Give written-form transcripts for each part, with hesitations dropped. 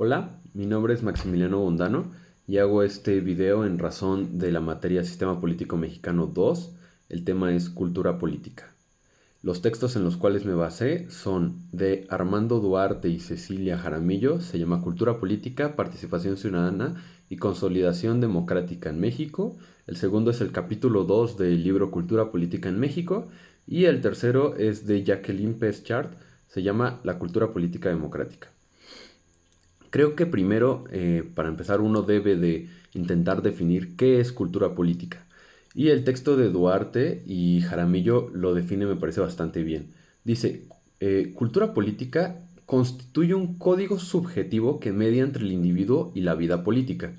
Hola, mi nombre es Maximiliano Bondano y hago este video en razón de la materia Sistema Político Mexicano 2. El tema es Cultura Política. Los textos en los cuales me basé son de Armando Duarte y Cecilia Jaramillo, se llama Cultura Política, Participación Ciudadana y Consolidación Democrática en México. El segundo es el capítulo 2 del libro Cultura Política en México y el tercero es de Jacqueline Peschart, se llama La Cultura Política Democrática. Creo que primero, para empezar, uno debe de intentar definir qué es cultura política. Y el texto de Duarte y Jaramillo lo define, me parece bastante bien. Dice, cultura política constituye un código subjetivo que media entre el individuo y la vida política,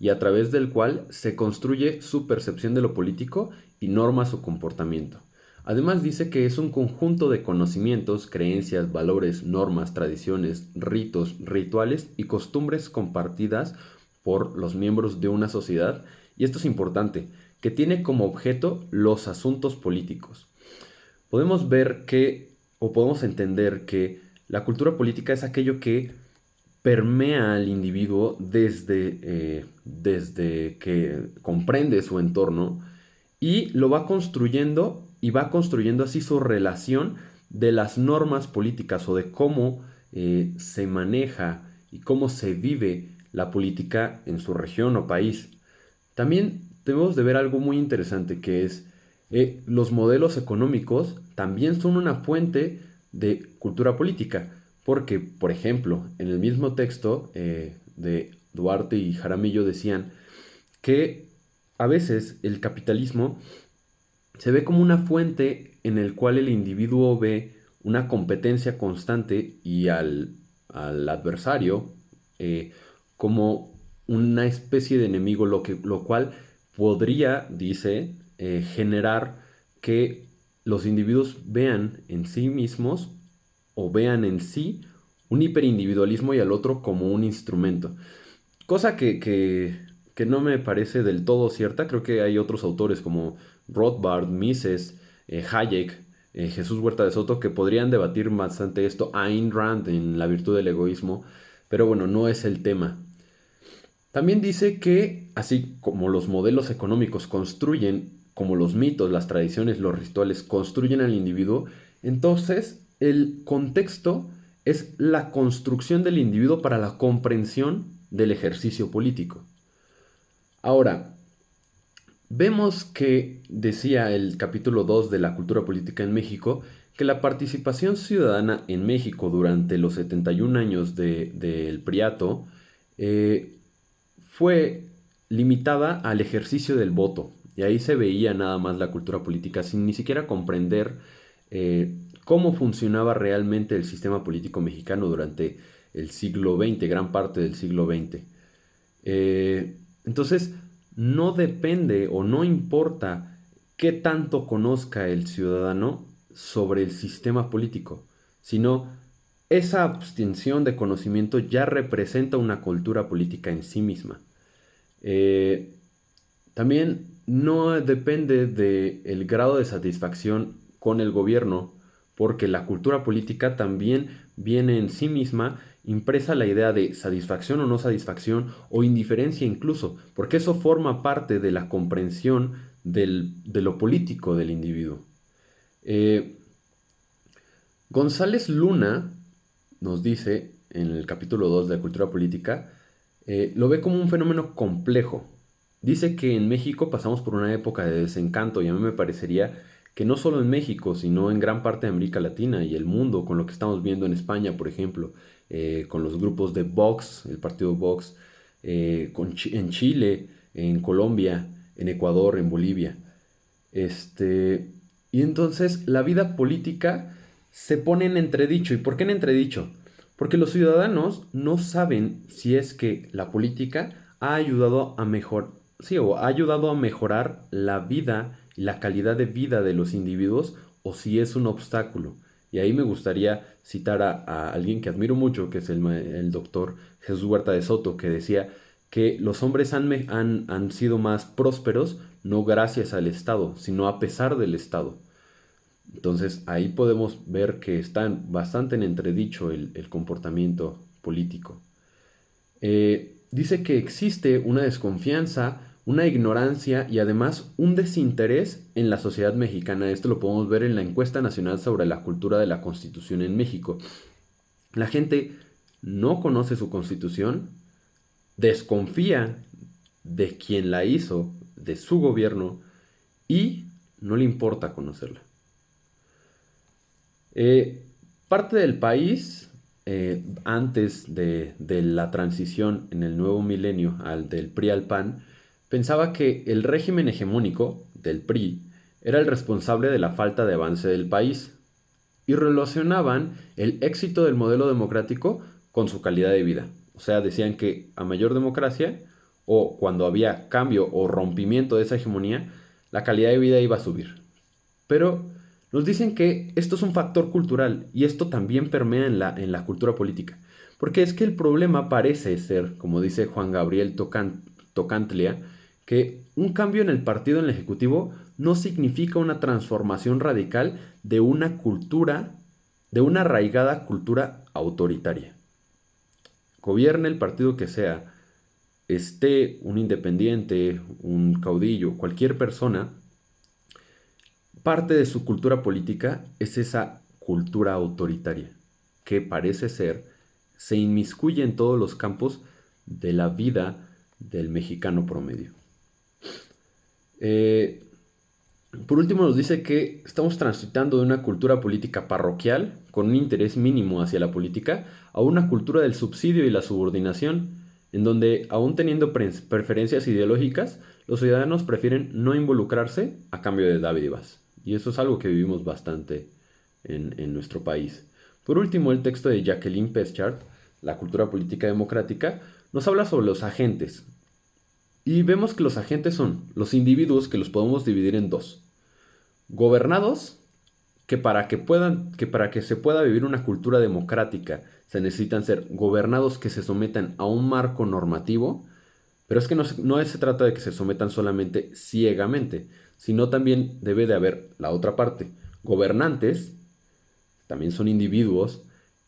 y a través del cual se construye su percepción de lo político y norma su comportamiento. Además dice que es un conjunto de conocimientos, creencias, valores, normas, tradiciones, ritos, rituales y costumbres compartidas por los miembros de una sociedad, y esto es importante, que tiene como objeto los asuntos políticos. Podemos ver que, o podemos entender que la cultura política es aquello que permea al individuo desde que comprende su entorno y lo va construyendo y va construyendo así su relación de las normas políticas o de cómo se maneja y cómo se vive la política en su región o país. También debemos de ver algo muy interesante que es los modelos económicos también son una fuente de cultura política, porque, por ejemplo, en el mismo texto de Duarte y Jaramillo decían que a veces el capitalismo se ve como una fuente en el cual el individuo ve una competencia constante y al adversario eh, como una especie de enemigo, lo cual podría, dice, generar que los individuos vean en sí mismos o vean en sí un hiperindividualismo y al otro como un instrumento. Cosa que no me parece del todo cierta. Creo que hay otros autores como Rothbard, Mises, Hayek, Jesús Huerta de Soto que podrían debatir bastante esto. Ayn Rand en La virtud del egoísmo. Pero bueno, no es el tema. También dice que, así como los modelos económicos construyen, como los mitos, las tradiciones, los rituales construyen al individuo, entonces el contexto es la construcción del individuo para la comprensión del ejercicio político. Ahora, vemos que decía el capítulo 2 de la cultura política en México que la participación ciudadana en México durante los 71 años del Priato eh, fue limitada al ejercicio del voto. Y ahí se veía nada más la cultura política sin ni siquiera comprender cómo funcionaba realmente el sistema político mexicano durante el siglo XX, gran parte del siglo XX. Entonces, no depende o no importa qué tanto conozca el ciudadano sobre el sistema político, sino esa abstención de conocimiento ya representa una cultura política en sí misma. Eh, También no depende del grado de satisfacción con el gobierno, porque la cultura política también viene en sí misma impresa la idea de satisfacción o no satisfacción o indiferencia incluso, porque eso forma parte de la comprensión de lo político del individuo. Eh, González Luna nos dice en el capítulo 2 de la cultura política, lo ve como un fenómeno complejo. Dice que en México pasamos por una época de desencanto y a mí me parecería que no solo en México, sino en gran parte de América Latina y el mundo, con lo que estamos viendo en España, por ejemplo, con los grupos de Vox, el partido Vox, en Chile, en Colombia, en Ecuador, en Bolivia. Y entonces la vida política se pone en entredicho. ¿Y por qué en entredicho? Porque los ciudadanos no saben si es que la política ha ayudado a sí, o ha ayudado a mejorar la vida y la calidad de vida de los individuos o si es un obstáculo. Y ahí me gustaría citar a alguien que admiro mucho, que es el doctor Jesús Huerta de Soto, que decía que los hombres han sido más prósperos no gracias al Estado, sino a pesar del Estado. Entonces ahí podemos ver que está bastante en entredicho el comportamiento político. Dice que existe una desconfianza, una ignorancia y además un desinterés en la sociedad mexicana. Esto lo podemos ver en la encuesta nacional sobre la cultura de la Constitución en México. La gente no conoce su Constitución, desconfía de quien la hizo, de su gobierno, y no le importa conocerla. Parte del país, antes de la transición en el nuevo milenio del PRI al PAN, pensaba que el régimen hegemónico del PRI era el responsable de la falta de avance del país y relacionaban el éxito del modelo democrático con su calidad de vida. O sea, decían que a mayor democracia o cuando había cambio o rompimiento de esa hegemonía, la calidad de vida iba a subir. Pero nos dicen que esto es un factor cultural y esto también permea en la cultura política. Porque es que el problema parece ser, como dice Juan Gabriel Tocantlia, que un cambio en el partido, en el Ejecutivo, no significa una transformación radical de una cultura, de una arraigada cultura autoritaria. Gobierne el partido que sea, esté un independiente, un caudillo, cualquier persona, parte de su cultura política es esa cultura autoritaria, que parece ser, se inmiscuye en todos los campos de la vida del mexicano promedio. Por último nos dice que estamos transitando de una cultura política parroquial, con un interés mínimo hacia la política, a una cultura del subsidio y la subordinación, en donde, aún teniendo preferencias ideológicas, los ciudadanos prefieren no involucrarse a cambio de dádivas. Y eso es algo que vivimos bastante en nuestro país. Por último, el texto de Jacqueline Peschard, La cultura política democrática, nos habla sobre los agentes. Y vemos que los agentes son los individuos, que los podemos dividir en dos. Gobernados, que para que se pueda vivir una cultura democrática se necesitan ser gobernados que se sometan a un marco normativo, pero es que no se trata de que se sometan solamente ciegamente, sino también debe de haber la otra parte. Gobernantes, también son individuos,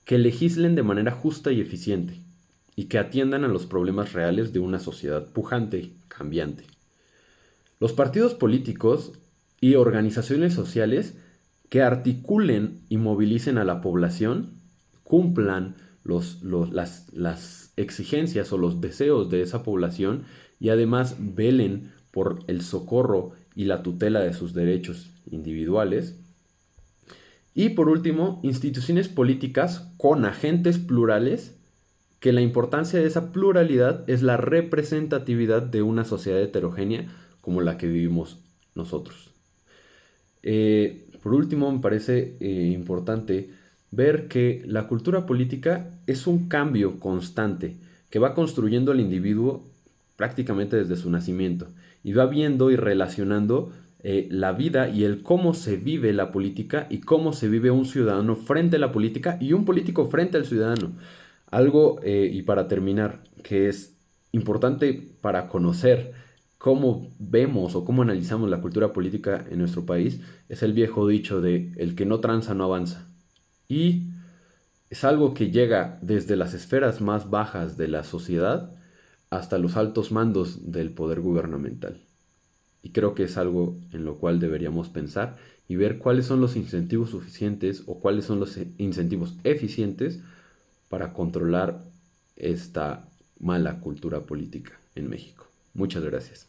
que legislen de manera justa y eficiente y que atiendan a los problemas reales de una sociedad pujante y cambiante. Los partidos políticos y organizaciones sociales que articulen y movilicen a la población, cumplan las exigencias o los deseos de esa población y además velen por el socorro y la tutela de sus derechos individuales. Y por último, instituciones políticas con agentes plurales, que la importancia de esa pluralidad es la representatividad de una sociedad heterogénea como la que vivimos nosotros. Por último, me parece importante ver que la cultura política es un cambio constante que va construyendo al individuo prácticamente desde su nacimiento y va viendo y relacionando la vida y el cómo se vive la política y cómo se vive un ciudadano frente a la política y un político frente al ciudadano. Algo, y para terminar, que es importante para conocer cómo vemos o cómo analizamos la cultura política en nuestro país, es el viejo dicho de el que no tranza no avanza. Y es algo que llega desde las esferas más bajas de la sociedad hasta los altos mandos del poder gubernamental. Y creo que es algo en lo cual deberíamos pensar y ver cuáles son los incentivos suficientes o cuáles son los incentivos eficientes para controlar esta mala cultura política en México. Muchas gracias.